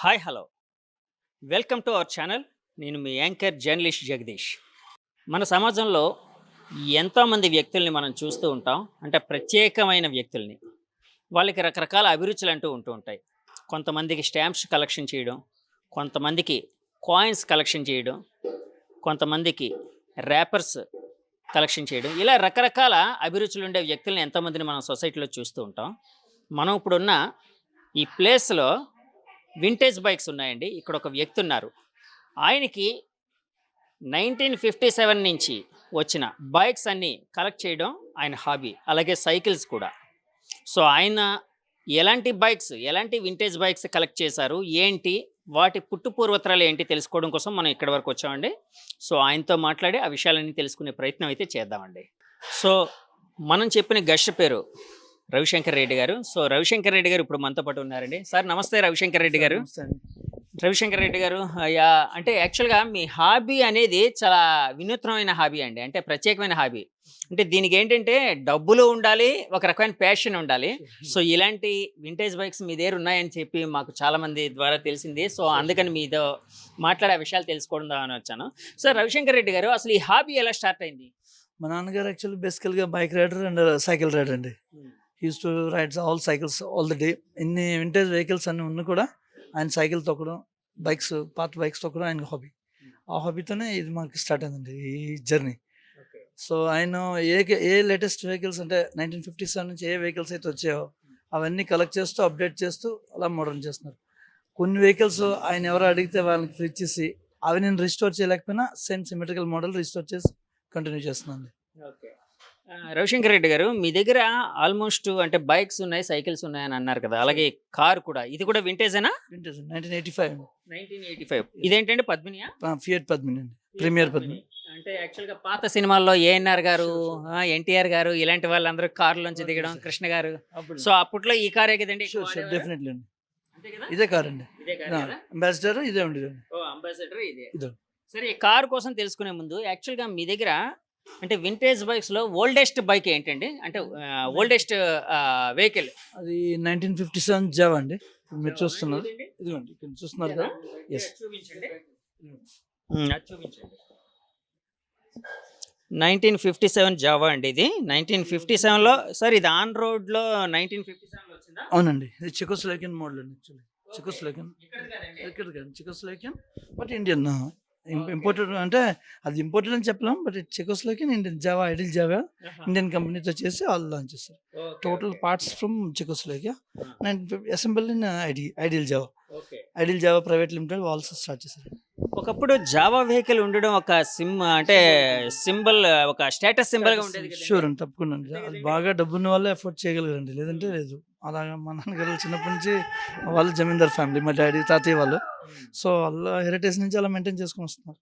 Hi hello welcome to our channel. నేను మీ anchor journalist Jagadish. మన సమాజంలో ఎంతోమంది వ్యక్తుల్ని మనం చూస్తూ ఉంటాం. అంటే ప్రత్యేకమైన వ్యక్తుల్ని. వాళ్ళకి రకరకాల అభిరుచులు అంటూ ఉంటూ ఉంటాయి. కొంతమందికి స్టాంప్స్ కలెక్షన్ చేయడం, కొంతమందికి కాయిన్స్ కలెక్షన్ చేయడం, కొంతమందికి ర్యాపర్స్ కలెక్షన్ చేయడం, ఇలా రకరకాల అభిరుచులు ఉండే వ్యక్తుల్ని ఎంతోమందిని మనం సొసైటీలో చూస్తూ ఉంటాం. మనం ఇప్పుడున్న ఈ ప్లేస్లో వింటేజ్ బైక్స్ ఉన్నాయండి. ఇక్కడ ఒక వ్యక్తి ఉన్నారు. ఆయనకి 1957 నుంచి వచ్చిన బైక్స్ అన్నీ కలెక్ట్ చేయడం ఆయన హాబీ. అలాగే సైకిల్స్ కూడా. సో ఆయన ఎలాంటి బైక్స్, ఎలాంటి వింటేజ్ బైక్స్ కలెక్ట్ చేశారు, ఏంటి వాటి పుట్టు పూర్వత్రాలు ఏంటి తెలుసుకోవడం కోసం మనం ఇక్కడి వరకు వచ్చామండి. సో ఆయనతో మాట్లాడి ఆ విషయాలన్నీ తెలుసుకునే ప్రయత్నం అయితే చేద్దామండి. సో మనం చెప్పిన గెస్ట్ పేరు రవిశంకర్ రెడ్డి గారు. సో రవిశంకర్ రెడ్డి గారు ఇప్పుడు మనతో పాటు ఉన్నారండి. సార్ నమస్తే రవిశంకర్ రెడ్డి గారు. నమస్తే అండి. రవిశంకర్ రెడ్డి గారు, అంటే యాక్చువల్గా మీ హాబీ అనేది చాలా వినూత్నమైన హాబీ అండి. అంటే ప్రత్యేకమైన హాబీ. అంటే దీనికి ఏంటంటే డబ్బులు ఉండాలి, ఒక రకమైన ప్యాషన్ ఉండాలి. సో ఇలాంటి వింటేజ్ బైక్స్ మీ దగ్గర ఉన్నాయని చెప్పి మాకు చాలా మంది ద్వారా తెలిసింది. సో అందుకని మీతో మాట్లాడే విషయాలు తెలుసుకోవడం అని వచ్చాను. సో రవిశంకర్ రెడ్డి గారు, అసలు ఈ హాబీ ఎలా స్టార్ట్ అయింది? మా నాన్నగారు యాక్చువల్లీ బేసికల్గా bike rider and cycle rider అండి. Use to rides all cycles all the day. ఇన్ని వింటేజ్ వెహికల్స్ అన్ని ఉన్నా కూడా ఆయన సైకిల్ తొక్కడం, బైక్స్ పాత బైక్స్ తొక్కడం ఆయన హాబీ. ఆ హాబీతోనే ఇది మాకు స్టార్ట్ అయిందండి ఈ జర్నీ. సో ఆయన ఏ లేటెస్ట్ వెహికల్స్ అంటే 1957 నుంచి ఏ వెహికల్స్ అయితే వచ్చాయో అవన్నీ కలెక్ట్ చేస్తూ అప్డేట్ చేస్తూ అలా మోడర్న్ చేస్తున్నారు. కొన్ని వెహికల్స్ ఆయన ఎవరు అడిగితే వాళ్ళకి ఫ్రీ ఇచ్చేసి అవి నేను రిస్టోర్ చేయలేకపోయినా సేమ్ సిమెట్రికల్ మోడల్ రిస్టోర్ చేసి కంటిన్యూ చేస్తున్నాను. ఓకే. రవిశంకర్ రెడ్డి గారు, మీ దగ్గర ఆల్మోస్ట్ అంటే బైక్స్ ఉన్నాయి, సైకిల్స్ ఉన్నాయని అన్నారు కదా. అలాగే కార్ కూడా, ఇది కూడా వింటేజేనా? వింటేజ్ 1985 1985. ఇదేంటంటే పద్మినియా? ఫియట్ పద్మిని అండి, ప్రీమియర్ పద్మిని. అంటే యాక్చువల్గా పాత సినిమాల్లో ఏఎన్ఆర్ గారు, ఎన్టీఆర్ గారు ఇలాంటి వాళ్ళందరూ కార్లోంచి దిగడం, కృష్ణ గారు. సో అప్పట్లో ఈ కారే కదండి ఎక్కువ వాడేవారా? డెఫినెట్లీ అండి. అంతే కదా? ఇదే కార్ అండి. ఇదే కార్ కదా? అంబాసిడర్ ఇదే ఉండేది. ఓ అంబాసిడర్ ఇదే. ఇదే. సరే, ఈ కార్ కోసం తెలుసుకునే ముందు యాక్చువల్గా మీ దగ్గర అంటే వింటేజ్ బైక్స్ లో ఓల్డెస్ట్ బైక్ ఏంటండి? అంటే ఓల్డెస్ట్ వెహికల్ అది 1957 జావా అండి. మీరు చూస్తున్నారు, ఇదిగోండి ఇక్కడ చూస్తున్నారు కదా. ఎస్, చూపించండి. అది చూపించండి. 1957 జావా అండి ఇది. 1957లో సార్ ఇది ఆన్ రోడ్ లో 1957లో వచ్చిందా? అవునండి. ఇది చెకోస్లోవాకియన్ మోడల్ అండి. యాక్చువల్లీ చెకోస్లోవాకియన్ ఇక్కడ కాదు, చెకోస్లోవాకియన్ బట్ ఇండియన్. ఇంపోర్టెడ్ అంటే అది ఇంపోర్టెడ్ అని చెప్పలేం, but Czechoslovakian Indian Jawa, Ideal Jawa Indian కంపెనీతో చేసి వాళ్ళు లాంచ్ చేస్తారు. Total parts from Czechoslovakia, assemble in Ideal Jawa. Ideal Jawa private limited వాళ్ళు స్టార్ట్ చేశారు. ఒకప్పుడు జావా వెహికల్ ఉండడం ఒక అంటే సింబల్, ఒక స్టేటస్ సింబల్ గా ఉండేది కదా. షూర్ అండి, తప్పకుండా అండి. అది బాగా డబ్బున్న వాళ్ళే ఎఫోర్డ్ చేయగలరండి, లేదంటే లేదు. అలాగా మా నాన్నగారు చిన్నప్పటి నుంచి వాళ్ళు జమీందార్ ఫ్యామిలీ, మా డాడీ తాతయ్య వాళ్ళు. సో వాళ్ళ హెరిటేజ్ నుంచి అలా మెయింటైన్ చేసుకొని వస్తున్నారు.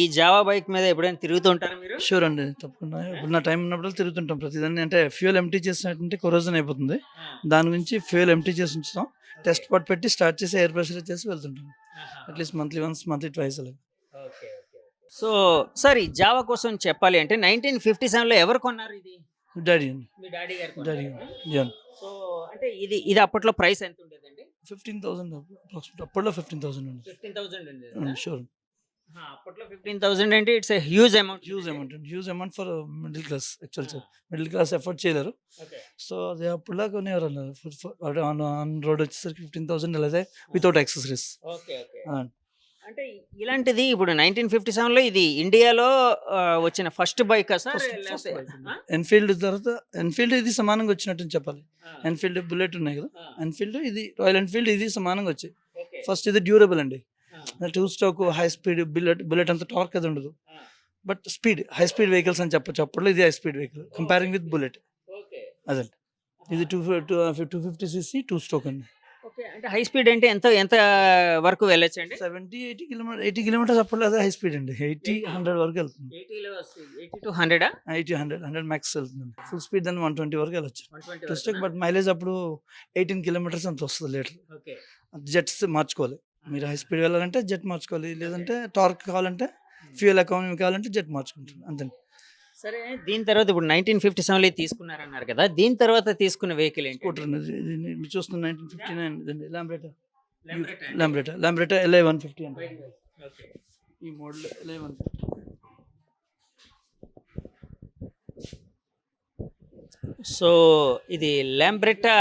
ఈ జావా బైక్ మీద ఎప్పుడైనా తిరుగుతూ ఉంటారా మీరు? షూర్ అండి, తప్పకుండా. ఇప్పుడు నా టైం ఉన్నప్పుడు తిరుగుతుంటాం ప్రతిదాన్ని. అంటే ఫ్యూయల్ ఎంటీ చేసినట్టుంటే కొరోజన్ అయిపోతుంది, దాని గురించి ఫ్యూయల్ ఎంటీ చేసి ఉంచుతాం. టెస్ట్ పాట్ పెట్టి స్టార్ట్ చేసి ఎయిర్ ప్రెషర్ చేసి వెళ్తుంటాం. At least monthly once, monthly twice అలా. సో సార్, ఈ జావా కోసం చెప్పాలి అంటే 1957లో ఎవరు కొన్నారు ఇది? డాడీ అండి. మీ డాడీ గారు డాడీ కొన్నారా? జాన్. సో అంటే ఇది అప్పట్లో ప్రైస్ ఎంత ఉండేదండి? 15,000 అప్పట్లో 15,000 అండి. 15,000 ఉండేది. షూర్. అప్పట్లో 15,000 అంటే it's a huge amount. Huge amount for middle class. Actual sir middle class effort చేయలేరు. సో అది అప్పుడులా కొనేవారు అన్నారు. ఆన్ రోడ్ వచ్చేసరికి 15,000 అలాగే వితౌట్ యాక్సెసరీస్. అంటే ఇలాంటిది ఇప్పుడు 1957లో ఇది ఇండియాలో వచ్చిన ఫస్ట్ బైక్ సార్? ఎన్ఫీల్డ్ తర్వాత ఎన్ఫీల్డ్ ఇది సమానంగా వచ్చినట్టు చెప్పాలి. ఎన్ఫీల్డ్ బుల్లెట్ ఉన్నాయి కదా, ఎన్ఫీల్డ్ ఇది రాయల్ ఎన్ఫీల్డ్ ఇది సమానంగా వచ్చాయి. ఫస్ట్ ఇది డ్యూరబుల్ అండి. 2 స్ట్రోక్ హై స్పీడ్ బుల్లెట్ అంత టార్క్ అది ఉండదు, but speed high speed vehicles అని చెప్పచ్చు. అప్పట్లో ఇది high speed vehicle comparing with bullet. అదండి, ఇది 250cc 2 స్ట్రోక్ అండి. అంటే హై స్పీడ్ అంటే ఎంత వరకు వెళ్ళొచ్చు అండి? 80 కిలోమీటర్స్ అప్పట్లో అదే హై స్పీడ్ అండి. 80-100 వరకు వెళ్తుంది. 80 to 100? 80-100 మ్యాక్స్ వెళ్తుంది. ఫుల్ స్పీడ్ దాన్ని 120 వరకు వెళ్ళొచ్చు. 2 స్ట్రోక్, బట్ మైలేజ్ అప్పుడు 18 కిలోమీటర్స్ అంత వస్తుంది లీటర్. జెట్స్ మార్చుకోవాలి. మీరు హై స్పీడ్ వెళ్ళాలంటే జెట్ మార్చుకోవాలి, లేదంటే టార్క్ కావాలంటే ఫ్యూయల్ ఎకానమీ కావాలంటే జెట్ మార్చుకుంటారు అంతే. సరే, దీని తర్వాత ఇప్పుడు 1957లో తీసుకున్నారన్నారు కదా, దీని తర్వాత తీసుకున్న వెహికల్ ఏంటి? స్కూటర్ చూస్తున్న 1959 లాంబ్రేటర్. ల్యాంబ్రెటా LI 150 అండి. ఈ మోడల్ LI 150. సో ఇది ల్యాంబ్రెట్టా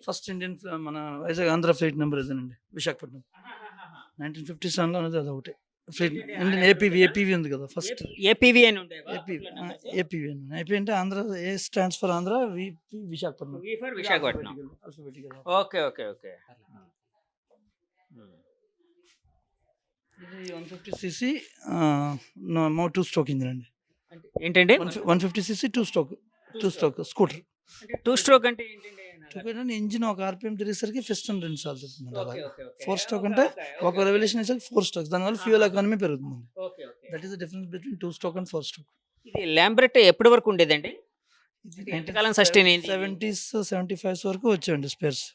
ఫస్ట్ ఇండియన్ మన వైజాగ్ ఆంధ్ర ఫ్లైట్ నెంబర్ ఇదేనండి, విశాఖపట్నం 1957లో అనేది అది ఒకటి ఫ్లైట్. ఇండియన్ ఏపీవి ఉంది కదా ఫస్ట్. ఏపీవి అని ఉండేవా? ఏపీవి అంటే Andhra, A stands for Andhra, Visakhapatnam. V for Visakhapatnam. Okay okay okay. ఇది 150cc 2 స్ట్రోక్ ఇంజిన్ అండి. ఏంటంటే 150cc 2 స్ట్రోక్ స్కూటర్. 2 స్ట్రోక్ అంటే ఏంటండి? ఇంజిన్ ఒక RPM తిరిగేసరికి పిస్టన్ 2 సార్లు తిరుగుతుంది. 4 స్ట్రోక్ అంటే ఒక రెవల్యూషన్ వేసరికి 4 స్ట్రోక్స్, దానివల్ల ఫ్యూయల్ ఎకానమీ పెరుగుతుంది. That is the difference between 2 stroke and 4 stroke. ఇది ల్యాంబ్రెట్టా ఎప్పటి వరకు ఉండేదండి? ఎంతకాలం సస్టైన్ అయింది? 70s 75s వరకు వచ్చాయండి spares.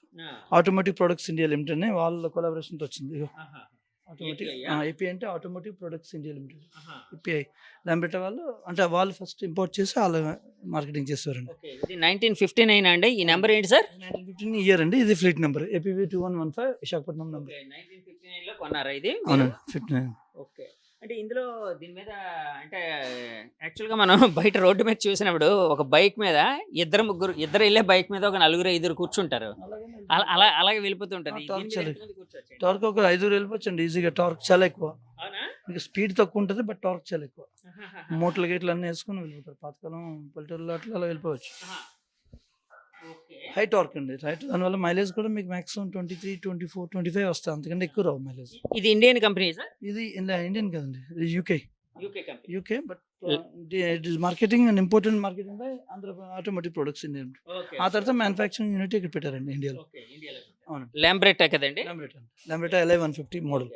Automatic products India limited అని వాళ్ళ కొలాబరేషన్తో వచ్చింది. ఆటోమేటిక్ ఏపీ అంటే automotive products India limited, API. Lambretta వాళ్ళు అంటే వాళ్ళు ఫస్ట్ ఇంపోర్ట్ చేసి వాళ్ళు మార్కెటింగ్ చేస్తారండి. ఇది 1959 అండి. ఈ నెంబర్ ఏంటి సార్? 1915 ఇయర్ అండి. ఇది fleet number APV 2115 Visakhapatnam number. 1959లో కొన్నారా ఇది? అవునండి, 59. ఓకే. అంటే ఇందులో దీని మీద అంటే యాక్చువల్గా మనం బయట రోడ్డు మీద చూసినప్పుడు ఒక బైక్ మీద ఇద్దరు వెళ్ళే బైక్ మీద ఒక 4-5 కూర్చుంటారు. అలాగే వెళ్ళిపోతుంటది. టార్క్ ఒక 5 వెళ్ళిపోవచ్చండి ఈజీగా. టార్క్ చాలా ఎక్కువ, మీకు స్పీడ్ తక్కువ ఉంటుంది బట్ టార్క్ చాలా ఎక్కువ. మూటలు గేట్లు అన్నీ వేసుకుని వెళ్ళిపోతారు. పాతకాలం పల్లెటూరులో అట్లా వెళ్ళిపోవచ్చు. హై టార్క్ అండి, రైట్. దానివల్ల మైలేజ్ కూడా మీకు మాక్సిమం 23, 24, 25 వస్తాయి, అంతకంటే ఎక్కువ రావు మైలేజ్. ఇది ఇండియన్ కంపెనీ సార్? ఇది ఇండియన్ కదండి, ఇది UK company. But it is marketing and important marketing by Andhra automotive products India. ఆ తర్వాత మ్యానుఫ్యాక్చరింగ్ యూనిట్ ఇక్కడ పెట్టారండి ఇండియాలో. అవును, ల్యాంబ్రెట్టా కదండి? ల్యాంబ్రెటా LI 150 మోడల్.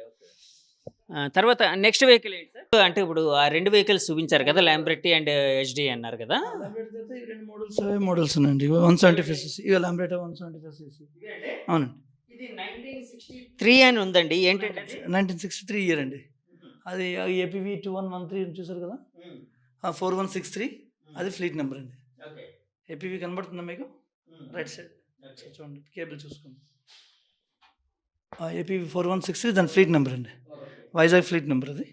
తర్వాత నెక్స్ట్ వెహికల్ ఏంటి సార్? అంటే ఇప్పుడు ఆ 2 వెహికల్స్ చూపించారు కదా, ల్యాంబ్రెట్టి అండ్ HD అన్నారు కదా. మోడల్స్ ఉన్నాయండి. 175cc ఇక ల్యాంబ్రెటా 175cc. అవునండి. ఇది 1963 అని ఉందండి. ఏంటంటే 1963 ఇయర్ అండి. అది APV 2113 చూసారు కదా, 4163 అది ఫ్లీట్ నెంబర్ అండి. APV కనబడుతుందా మీకు? రైట్ సైడ్ చూడండి, కేబుల్ చూసుకోండి. APV 4163 దాని ఫ్లీట్ నెంబర్ అండి, వైజాగ్ ఫ్లీట్ నెంబర్ అది.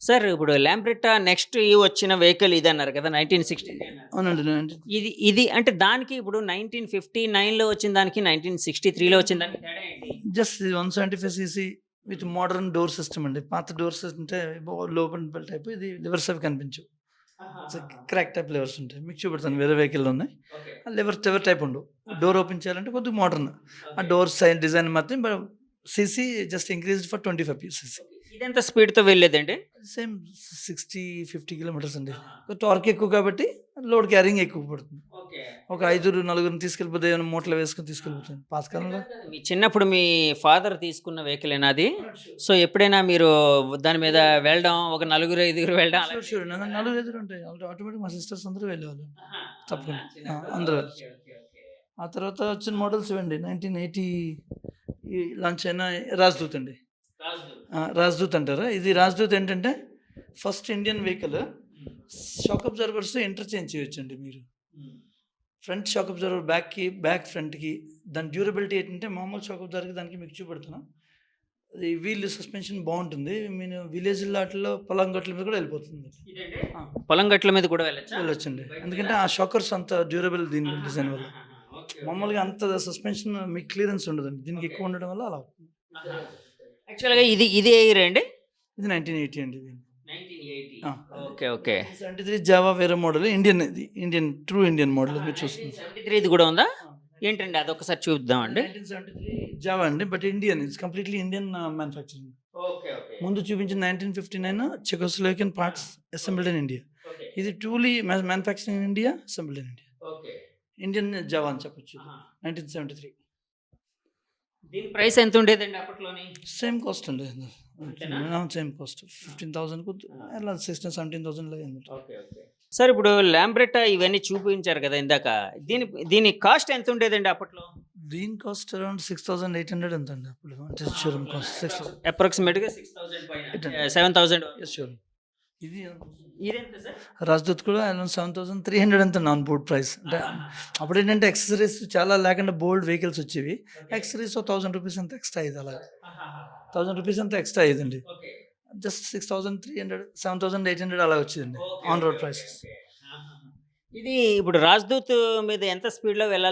సార్ ఇప్పుడు ల్యాంబ్రెట్టా నెక్స్ట్ వచ్చిన వెహికల్ ఇది అన్నారు కదా, 1960. అవునండి. ఇది అంటే దానికి ఇప్పుడు 1959లో వచ్చిన దానికి 1963లో వచ్చిన దానికి తేడా ఏంటి? Just 175cc with modern door system అండి. పాత డోర్స్ అంటే లోపన్ బెల్ టైప్, ఇది లివర్స్ అవి కనిపించవు, క్రాక్ టైప్ లివర్స్ ఉంటాయి. మీకు చూపెడతాను, వేరే వెహికల్ ఉన్నాయి. లివర్ టైప్ ఉండవు. డోర్ ఓపెన్ చేయాలంటే కొద్దిగా మోడర్న్. ఆ డోర్ సైడ్ డిజైన్ మాత్రం CC just increased for 25cc. ఇదెంత స్పీడ్తో వెళ్ళేదండి? సేమ్ 60-50 కిలోమీటర్స్ అండి. టార్క్ ఎక్కువ కాబట్టి లోడ్ క్యారింగ్ ఎక్కువ పడుతుంది. ఒక 5-4 తీసుకెళ్ళిపోతే ఏమైనా మూటలు వేసుకుని తీసుకెళ్ళిపోతుంది. పాతకాలంలో మీ చిన్నప్పుడు మీ ఫాదర్ తీసుకున్న వెహికల్ అది. సో ఎప్పుడైనా మీరు దాని మీద వెళ్ళడం, ఒక 4-5 వెళ్ళడం? షూర్ 4-5 ఉంటాయి ఆటోమేటిక్. మా సిస్టర్స్ అందరూ వెళ్ళేవాళ్ళు తప్పకుండా, అందరూ. ఆ తర్వాత వచ్చిన మోడల్స్ ఇవ్వండి. 1980 లాంచ్ అయిన రాజ్దూత్ అండి. రాజ్దూత్ అంటారా? ఇది రాజ్దూత్ ఏంటంటే first Indian vehicle. Shock absorbers interchange చేయొచ్చండి మీరు. ఫ్రంట్ షాక్ అబ్జర్వర్ బ్యాక్ ఫ్రంట్కి. దాని డ్యూరబిలిటీ ఏంటంటే మామూలు షాక్ అబ్జర్వర్కి దానికి మీకు చూపెడుతున్నాం. అది వీల్ సస్పెన్షన్ బాగుంటుంది. మీరు విలేజ్లో అట్లా పొలం గట్ల మీద కూడా వెళ్ళిపోతుంది. పొలం గట్ల మీద కూడా వెళ్ళొచ్చండి, ఎందుకంటే ఆ షాకర్స్ అంత డ్యూరబుల్ దీని డిజైన్ వల్ల. మామూలుగా అంత సస్పెన్షన్ మీకు క్లియరెన్స్ ఉండదండి, దీనికి ఎక్కువ ఉండడం వల్ల అలా అవుతుంది. యాక్చువల్గా ఇది ఇయర్ అండి? ఇది 1980 అండి. 1980. ఓకే. 73 జావా వేరే model, Indian true Indian model మీరు చూస్తుంది. 73 ఇది కూడా ఉందా ఏంటండి? అదొకసారి చూద్దామండి. 1973 జావా అండి, but Indian, it's completely Indian manufacturing. ముందు చూపించిన 1959 చెకోస్లోవేకియన్ పార్ట్స్ అసెంబ్ల్డ్ ఇన్ ఇండియా. ఇది truly manufacturing in India, assembled in India. Indian Java అని చెప్పొచ్చు. 1973. దీని ప్రైస్ ఎంత ఉండేదండి అప్పట్లోని? సేమ్ కాస్ట్ అండి, సేమ్ కాస్ట్ 15,000 అలా 16,000-17,000 అయింది. సార్ ఇప్పుడు ల్యాంబ్రెట్టా ఇవన్నీ చూపించారు కదా ఇందాక, దీని కాస్ట్ ఎంత ఉండేదండి అప్పట్లో? దీని కాస్ట్ అరౌండ్ 6,800 ఎంత అండి అప్పుడు, అంటే షోరూమ్ కాస్ట్ 6,000 అప్రాక్సిమేట్గా 6,000 7,000. షూర్. ఇది ఇదెంత సార్? రాజ్దూత్ కూడా అరౌండ్ 7,300 అంత నాన్ బోర్డ్ ప్రైస్. అంటే అప్పుడు ఏంటంటే యాక్సెసరీస్ చాలా లేకుండా బోల్డ్ వెహికల్స్ వచ్చేవి. యాక్సెసరీస్ 1,000 రూపీస్ అంత ఎక్స్ట్రా అయ్యేది. అలా 1,000 రూపీస్ అంత ఎక్స్ట్రా అయ్యేదండి. జస్ట్ 6,300 7,800 అలా వచ్చేదండి ఆన్ రోడ్ ప్రైసెస్. ఇది ఇప్పుడు రాజ్దూత్ మీద ఎంత స్పీడ్లో వెళ్ళే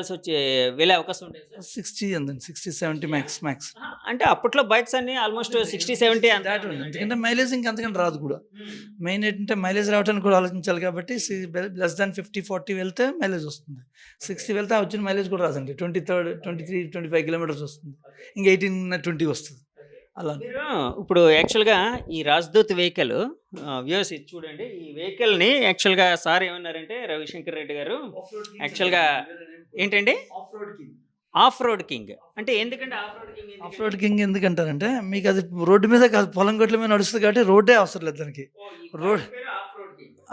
అవకాశం ఉంటుంది సార్? 60 అందండి, 60-70 మ్యాక్స్. అంటే అప్పట్లో బైక్స్ అన్ని ఆల్మోస్ట్ 60-70 దాట్ ఉంది. ఎందుకంటే మైలేజ్ ఇంకా అంతకంటే రాదు కూడా. మెయిన్ ఏంటంటే మైలేజ్ రావడానికి కూడా ఆలోచించాలి కాబట్టి లెస్ దాన్ 50-40 వెళ్తే మైలేజ్ వస్తుంది. 60 వెళ్తే వచ్చిన మైలేజ్ కూడా రాదండి. 23-25 కిలోమీటర్స్ వస్తుంది. ఇంకా 18-20 వస్తుంది అలా. మీరు ఇప్పుడు యాక్చువల్గా ఈ రాజ్దూత్ వెహికల్ వ్యూస్ ఇది చూడండి. ఈ వెహికల్ని యాక్చువల్గా సార్ ఏమన్నారంటే రవిశంకర్ రెడ్డి గారు యాక్చువల్గా ఏంటండి ఆఫ్ రోడ్ కింగ్ అంటే ఎందుకంటే ఆఫ్ రోడ్ కింగ్ ఎందుకంటారంటే మీకు అది రోడ్డు మీద కాదు, పొలం గట్ల మీద నడుస్తుంది కాబట్టి రోడ్డే అవసరం లేదు దానికి. రోడ్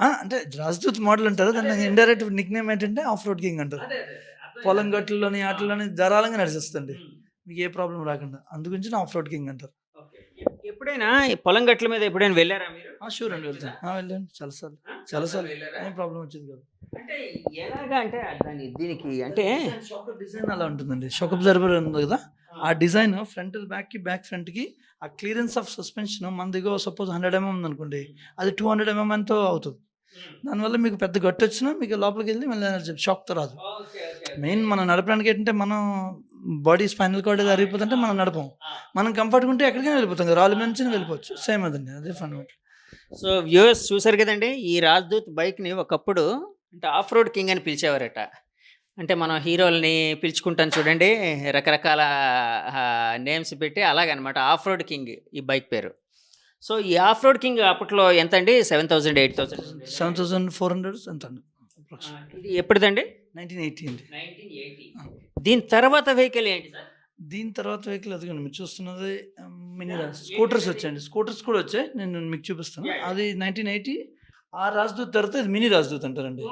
అంటే రాజ్దూత్ మోడల్ అంటారు దాన్ని. ఇండైరెక్ట్ నిక్ నేమ్ ఏంటంటే ఆఫ్ రోడ్ కింగ్ అంటారు. పొలం గట్లలోని ఆటల్లోని ధారాళంగా నడిచేస్తుంది మీకు ఏ ప్రాబ్లం రాకుండా. అందుగురించి ఆఫ్ రోడ్ కింగ్ అంటారు. ఎప్పుడైనా ఈ పొలం గట్ల మీద ఎప్పుడైనా వెళ్ళారా మీరు? షూర్ అండి, వెళ్ళండి చాలాసార్లు ఏం ప్రాబ్లం వచ్చేది కాదు. అంటే ఎలాగా అంటే దీనికి అంటే షాక్ డిజైన్ అలా ఉంటుందండి. షాక్ అబ్జర్వర్ ఉంది కదా, ఆ డిజైన్ ఫ్రంట్ బ్యాక్ ఫ్రంట్కి ఆ క్లియరెన్స్ ఆఫ్ సస్పెన్షన్ మన దగ్గర సపోజ్ 100 mm ఉందనుకోండి, అది 200 mm అంతా అవుతుంది. దానివల్ల మీకు పెద్ద గట్టు వచ్చినా మీకు లోపలికి వెళ్ళి మళ్ళీ షాక్తో రాదు. మెయిన్ మనం నడపడానికి ఏంటంటే మనం బాడీ స్పైనల్ కార్డ్ అరిగిపోతుంటే మనం నడపం. మనం కంఫర్ట్గా ఉంటే ఎక్కడికైనా వెళ్ళిపోతాం కదా, రాళ్ళు నుంచి వెళ్ళిపోవచ్చు. సేమ్ అదండి, అదే ఫండమెంటల్. సో వ్యూవర్స్ చూసారు కదండి, ఈ రాజ్దూత్ బైక్ని ఒకప్పుడు అంటే ఆఫ్ రోడ్ కింగ్ అని పిలిచేవారట. అంటే మనం హీరోల్ని పిలుచుకుంటాం చూడండి, రకరకాల నేమ్స్ పెట్టి అలాగనమాట ఆఫ్ రోడ్ కింగ్ ఈ బైక్ పేరు. సో ఈ ఆఫ్ రోడ్ కింగ్ అప్పట్లో ఎంత అండి? 7,000 8,000 7,400 ఎంత అండి. ఇది ఎప్పటిదండి? 1980 అండి. 1980. దీని తర్వాత వెహికల్ ఏంటి సార్? దీని తర్వాత వెహికల్ అదిగోండి మీరు చూస్తున్నది మినీ స్కూటర్స్ వచ్చాయండి. స్కూటర్స్ కూడా వచ్చాయి, నేను మీకు చూపిస్తాను. అది 1980. ఆ రాజ్దూత్ తర్వాత ఇది మినీ రాజ్దూత్ అంటారండి.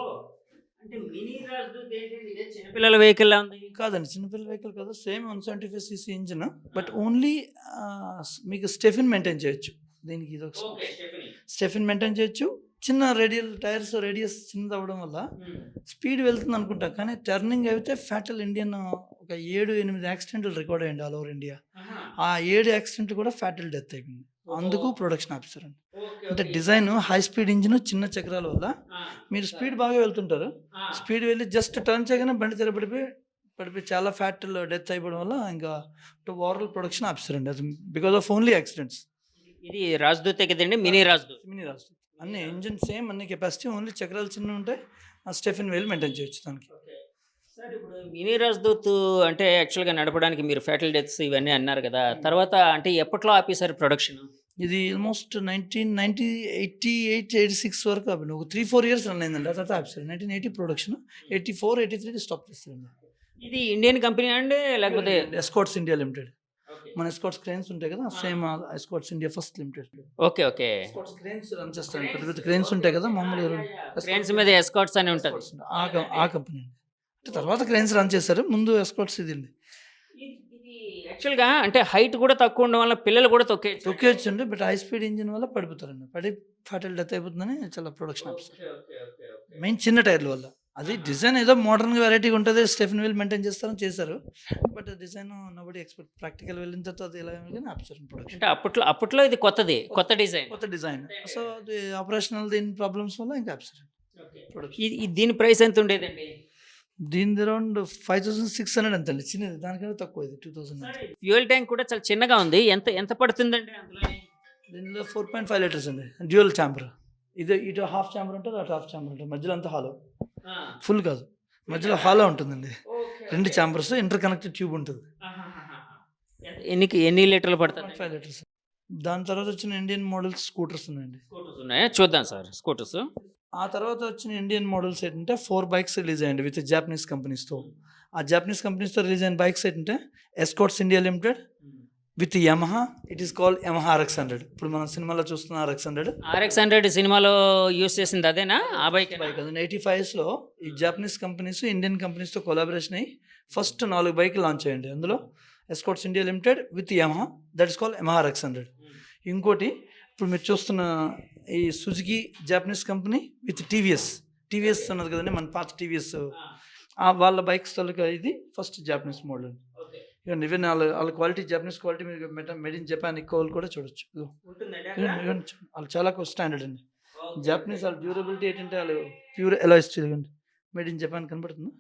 అంటే మినీ రాజ్దూత్ ఏంటండి? ఇదే చిన్నపిల్లల వెహికల్ లా ఉంది. కాదండి, చిన్నపిల్లల వెహికల్ కాదు. Same 175cc engine, but only మీకు స్టెఫిన్ మెయింటైన్ చేయొచ్చు. దీనికి ఇది స్టెఫిన్ మెయింటైన్ చేయొచ్చు. చిన్న టైర్స్ రేడియస్ చిన్నది అవ్వడం వల్ల స్పీడ్ వెళ్తుంది అనుకుంటా, కానీ టర్నింగ్ అయితే ఫ్యాటల్ ఇండియన్ ఒక 7-8 యాక్సిడెంట్లు రికార్డ్ అయ్యండి ఆల్ ఓవర్ ఇండియా. ఆ 7 యాక్సిడెంట్లు కూడా ఫ్యాటల్ డెత్ అయిపోయింది. అందుకు ప్రొడక్షన్ ఆఫీసర్ అండి. అంటే డిజైన్ హై స్పీడ్ ఇంజిన్, చిన్న చక్రాల వల్ల మీరు స్పీడ్ బాగా వెళ్తుంటారు. స్పీడ్ వెళ్ళి జస్ట్ టర్న్ చేయగానే బండి పడిపోయి చాలా ఫ్యాటల్ డెత్ అయిపోవడం వల్ల ఇంకా ఓవరాల్ ప్రొడక్షన్ ఆఫీసర్ అండి. అది బికాస్ ఆఫ్ ఓన్లీ యాక్సిడెంట్స్. ఇది రాజ్దూతే కదండి, మినీ రాజ్దూత్. అన్ని ఇంజిన్ సేమ్, అన్ని కెపాసిటీ, ఓన్లీ చక్రాలు చిన్న ఉంటాయి. స్టెఫిన్ వెల్ మెయింటైన్ చేయొచ్చు దానికి. సార్ ఇప్పుడు మినీ రాజ్దూత్ అంటే యాక్చువల్గా నడపడానికి మీరు ఫ్యాటల్ డెత్స్ ఇవన్నీ అన్నారు కదా, తర్వాత అంటే ఎప్పట్లో ఆపేశారు ప్రొడక్షన్? ఇది ఆల్మోస్ట్ 1988-86 వరకు ఆపండి. ఒక 3-4 years రన్ అయిందండి. ఆ తర్వాత ఆపేశారు. 1980 ప్రొడక్షన్, 84-83 స్టాప్ చేస్తారండి. ఇది ఇండియన్ కంపెనీ అండి లేకపోతే? Escorts India limited. మన ఎస్కార్ట్స్ క్రేన్స్ ఉంటాయి కదా, same Escorts India first limited. Okay Escorts cranes run చేస్తారు. పెద్ద పెద్ద క్రేన్స్ ఉంటాయి కదా మామూలుగా, క్రేన్స్ మీద ఎస్కార్ట్స్ అని ఉంటుంది. ఆ కంపెనీ అండి. అంటే తర్వాత క్రేన్స్ రన్ చేస్తారు, ముందు ఎస్కార్ట్స్ ఇది అండి. ఇది యాక్చువల్గా అంటే హైట్ కూడా తక్కువ ఉండడం వల్ల పిల్లలు కూడా తొక్కేయచ్చు అండి, బట్ హై స్పీడ్ ఇంజిన్ వల్ల పడిపోతారండి. పడి ఫ్యాటల్ డెత్ అయిపోతుందని చాలా ప్రొడక్షన్ ఆఫీసర్. మెయిన్ చిన్న టైర్ల వల్ల. అది డిజైన్ ఏదో మోడర్న్గా వెరైటీగా ఉంటుంది, స్టెఫిన్ వీల్ మెయింటైన్ చేశారు, but design nobody expect. Practical వెళ్ళిన తర్వాత అది ఎలా ఆఫీసర్ ప్రొడక్షన్. అంటే అప్పట్లో ఇది కొత్త డిజైన్. సో అది ఆపరేషనల్ దీని ప్రాబ్లమ్స్ వల్ల ఇంకా ఆఫీసర్ ప్రొడక్షన్. దీని ప్రైస్ ఎంత ఉండేదండి? దీని అరౌండ్ 5,600 ఎంత అండి, చిన్నది. దానికన్నా తక్కువ ఇది 2,000. ఫ్యూయల్ ట్యాంక్ కూడా చాలా చిన్నగా ఉంది. ఎంత పడుతుందండి అందులో? దీనిలో 4.5 liters అండి, డ్యూయల్ ఛాంబర్. ఇటు హాఫ్ ఛాంబర్ ఉంటుంది, అటు హాఫ్ ఛాంబర్ ఉంటుంది. మధ్యలో అంతా హాలో, ఫుల్ కాదు, మధ్యలో హాలో ఉంటుందండి. 2 ఛాంబర్స్, ఇంటర్ కనెక్టెడ్ ట్యూబ్ ఉంటుంది. ఎన్ని లీటర్లు పడుతుంది? 5 liters. దాని తర్వాత వచ్చిన ఇండియన్ మోడల్స్ స్కూటర్స్ ఉన్నాయండి. చూద్దాం సార్ స్కూటర్స్. ఆ తర్వాత వచ్చిన ఇండియన్ మోడల్స్ ఏంటంటే 4 bikes రిలీజ్ అయ్యండి విత్ జాపనీస్ కంపెనీస్తో. ఆ జాపనీస్ కంపెనీస్తో రిలీజ్ అయిన బైక్స్ ఏంటంటే escorts India limited with Yamaha. It is called Yamaha RX100. ఇప్పుడు మనం సినిమాలో చూస్తున్న RX100 సినిమాలో యూస్ చేసింది అదేనా? ఆ బైక్ 85sలో ఈ జాపనీస్ కంపెనీస్ ఇండియన్ కంపెనీస్తో కొలాబరేషన్ అయ్యి ఫస్ట్ 4 బైకులు లాంచ్ అయ్యండి. అందులో escorts India limited with Yamaha, that is called Yamaha RX100. ఇంకోటి ఇప్పుడు మీరు చూస్తున్న ఈ Suzuki Japanese company with TVS ఉన్నది కదండి మన పాత టీవీఎస్ వాళ్ళ బైక్స్ తాలూకా ఇది ఫస్ట్ జాపనీస్ మోడల్. ఇవ్వండి ఈవెన్ వాళ్ళ క్వాలిటీ జాపనీస్ క్వాలిటీ మీరు మేడ్ ఇన్ జపాన్ ఈక్వల్ కూడా చూడొచ్చు. ఇవ్వండి వాళ్ళు చాలా స్టాండర్డ్ అండి. జాపనీస్ వాళ్ళ డ్యూరబిలిటీ ఏంటంటే వాళ్ళు ప్యూర్ ఎలాయిస్ ఇవ్వండి మేడ్ ఇన్ జపాన్ కనబడుతుంది.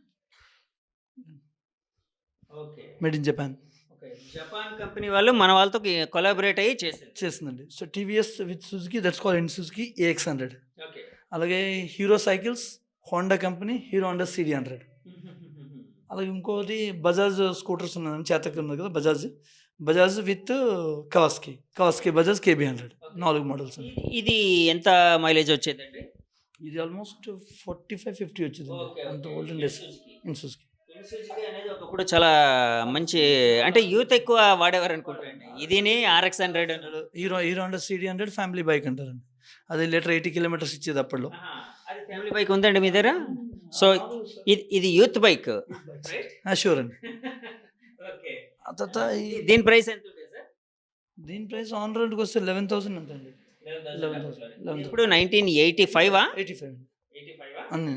Made in Japan Japan company వాళ్ళు మన వాళ్ళతో కొలాబరేట్ అయ్యి చేసిందండి. So TVS with Suzuki that's call in Suzuki AX100. అలాగే hero cycles Honda company hero Honda CD100. అలాగే ఇంకోటి బజాజ్ స్కూటర్స్ ఉన్నదండి చేతకి ఉన్నది కదా Bajaj with Kawasaki Bajaj KB100 4 models. ఇది ఎంత మైలేజ్ వచ్చేదండి? ఇది ఆల్మోస్ట్ 45-50 వచ్చింది అంత ఓల్డెన్ డేస్ ఇన్ సుజుకి. అనేది ఒకప్పుడు చాలా మంచి అంటే యూత్ ఎక్కువ వాడేవారు అనుకుంటారండి. ఇదిని RX100 hero Honda CD100 family bike అంటారండి. అది లీటర్ 80 కిలోమీటర్స్ ఇచ్చేది అప్పట్లో. అది ఫ్యామిలీ బైక్ ఉందండి మీ దగ్గర? సో ఇది యూత్ బైక్ షూర్ అండి. తర్వాత దీని ప్రైస్ ఎంత ఉంటుంది సార్? దీని ప్రైస్ ఆన్ రోడ్కి వస్తే 11,000 అంతండి. 11,000 ఇప్పుడు 1985 85 అన్నీ